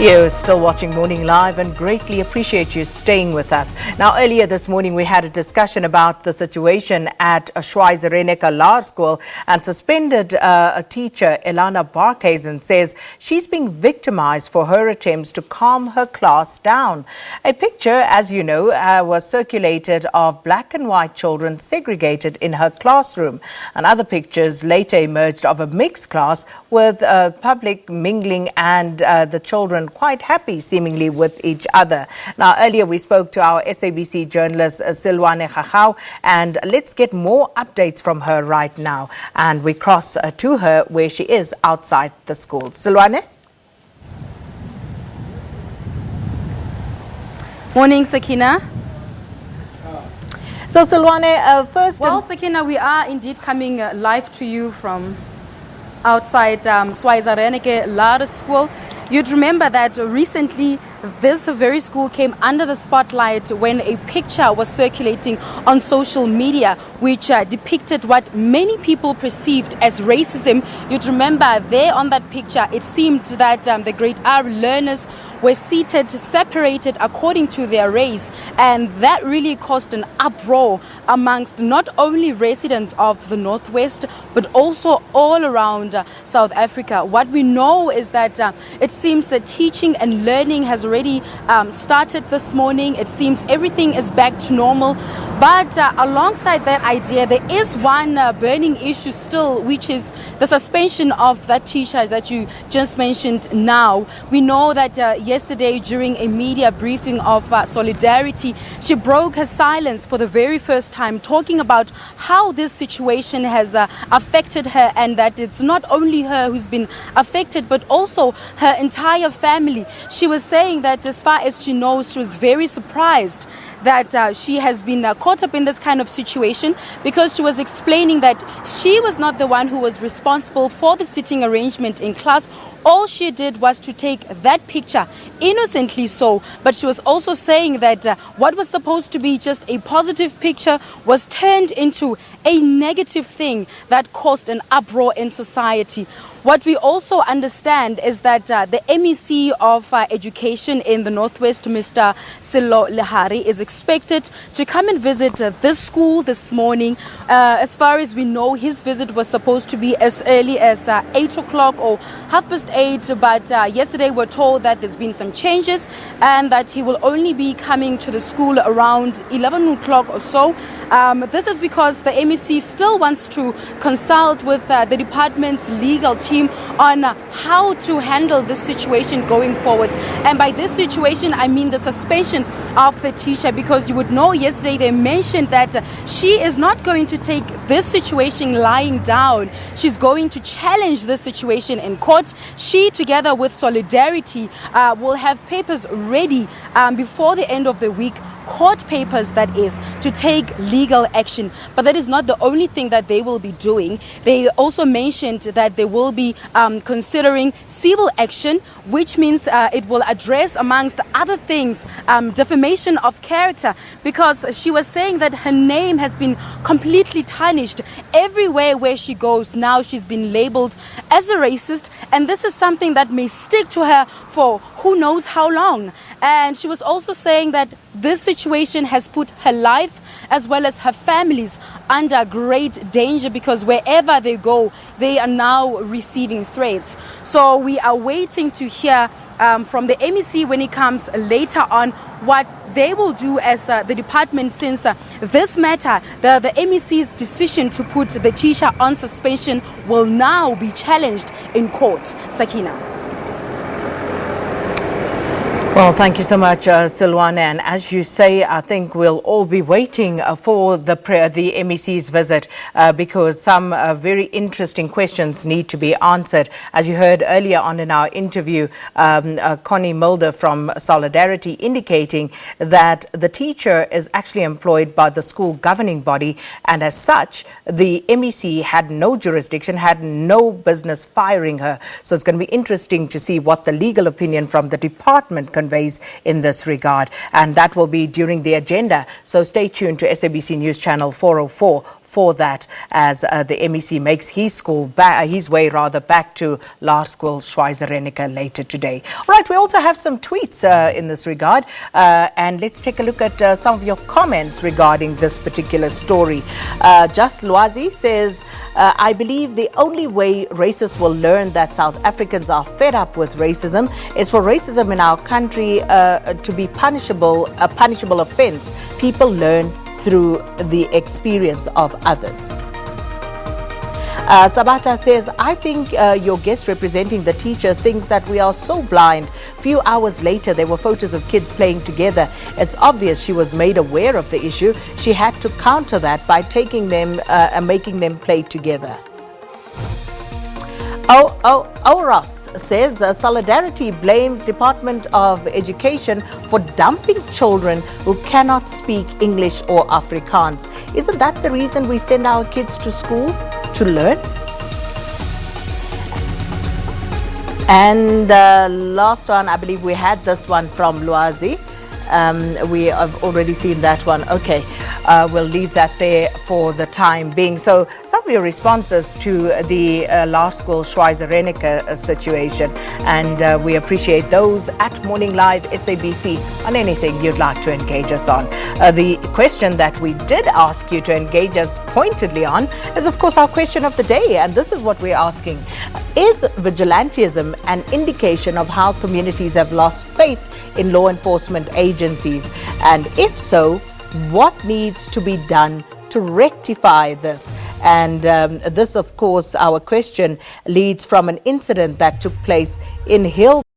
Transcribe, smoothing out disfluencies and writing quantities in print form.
You're still watching Morning Live and greatly appreciate you staying with us. Now, earlier this morning, we had a discussion about the situation at a Schweizer-Reneke law school, and suspended a teacher, Elana Barkhuizen, says she's being victimized for her attempts to calm her class down. A picture, as you know, was circulated of black and white children segregated in her classroom. And other pictures later emerged of a mixed class with public mingling and the children quite happy seemingly with each other. Now, earlier we spoke to our SABC journalist Sellwane Khakhau, and let's get more updates from her right now. And we cross to her where she is outside the school. Sellwane? Morning, Sakina. So, Sellwane, first... Well, Sakina, we are indeed coming live to you from outside Schweizer-Reneke Law School. You'd remember that recently this very school came under the spotlight when a picture was circulating on social media which depicted what many people perceived as racism. You'd remember there on that picture, it seemed that the grade R learners were seated, separated according to their race, and that really caused an uproar amongst not only residents of the Northwest, but also all around South Africa. What we know is that it seems that teaching and learning has already started this morning. It seems everything is back to normal. But alongside that idea, there is one burning issue still, which is the suspension of that teacher that you just mentioned now. We know that yesterday during a media briefing of Solidarity, she broke her silence for the very first time, talking about how this situation has affected her, and that it's not only her who's been affected, but also her entire family. She was saying that as far as she knows, she was very surprised that she has been caught up in this kind of situation, because she was explaining that she was not the one who was responsible for the sitting arrangement in class. All she did was to take that picture, innocently so, but she was also saying that what was supposed to be just a positive picture was turned into a negative thing that caused an uproar in society. What we also understand is that the MEC of Education in the Northwest, Mr. Sellwane, is expected to come and visit this school this morning. As far as we know, his visit was supposed to be as early as 8 o'clock or 8:30, but yesterday we're told that there's been some changes and that he will only be coming to the school around 11 o'clock or so. This is because the MEC still wants to consult with the department's legal team on how to handle this situation going forward. And by this situation, I mean the suspension of the teacher, because you would know yesterday they mentioned that she is not going to take this situation lying down. She's going to challenge this situation in court. She, together with Solidarity, will have papers ready before the end of the week. Court papers, that is, to take legal action. But that is not the only thing that they will be doing. They also mentioned that they will be considering civil action, which means it will address, amongst other things, defamation of character, because she was saying that her name has been completely tarnished. Everywhere where she goes now, she's been labeled as a racist, and this is something that may stick to her for who knows how long. And she was also saying that this situation has put her life as well as her families under great danger, because wherever they go, they are now receiving threats. So we are waiting to hear from the MEC when it comes later on what they will do as the department, since this matter, the MEC's decision to put the teacher on suspension will now be challenged in court. Sakina. Well, thank you so much, Sellwane. And as you say, I think we'll all be waiting for the MEC's visit because some very interesting questions need to be answered. As you heard earlier on in our interview, Connie Mulder from Solidarity indicating that the teacher is actually employed by the school governing body, and as such, the MEC had no jurisdiction, had no business firing her. So it's going to be interesting to see what the legal opinion from the department conveys in this regard, and that will be during the agenda. So stay tuned to SABC News Channel 404 for that as the MEC makes his way back to Laer School Schweizer-Reneke later today. All right, we also have some tweets in this regard, and let's take a look at some of your comments regarding this particular story. Just Lwazi says, I believe the only way racists will learn that South Africans are fed up with racism is for racism in our country to be a punishable offense. People learn through the experience of others. Sabata says, I think your guest representing the teacher thinks that we are so blind. Few hours later, there were photos of kids playing together. It's obvious she was made aware of the issue. She had to counter that by taking them and making them play together. Ross says, Solidarity blames Department of Education for dumping children who cannot speak English or Afrikaans. Isn't that the reason we send our kids to school? To learn? And last one, I believe we had this one from Lwazi. We have already seen that one. Okay, we'll leave that there for the time being. So some of your responses to the Laer School Schweizer-Reneke situation, and we appreciate those at Morning Live SABC on anything you'd like to engage us on. The question that we did ask you to engage us pointedly on is, of course, our question of the day, and this is what we're asking. Is vigilantism an indication of how communities have lost faith in law enforcement agencies? And if so, what needs to be done to rectify this? And this, of course, our question leads from an incident that took place in Hill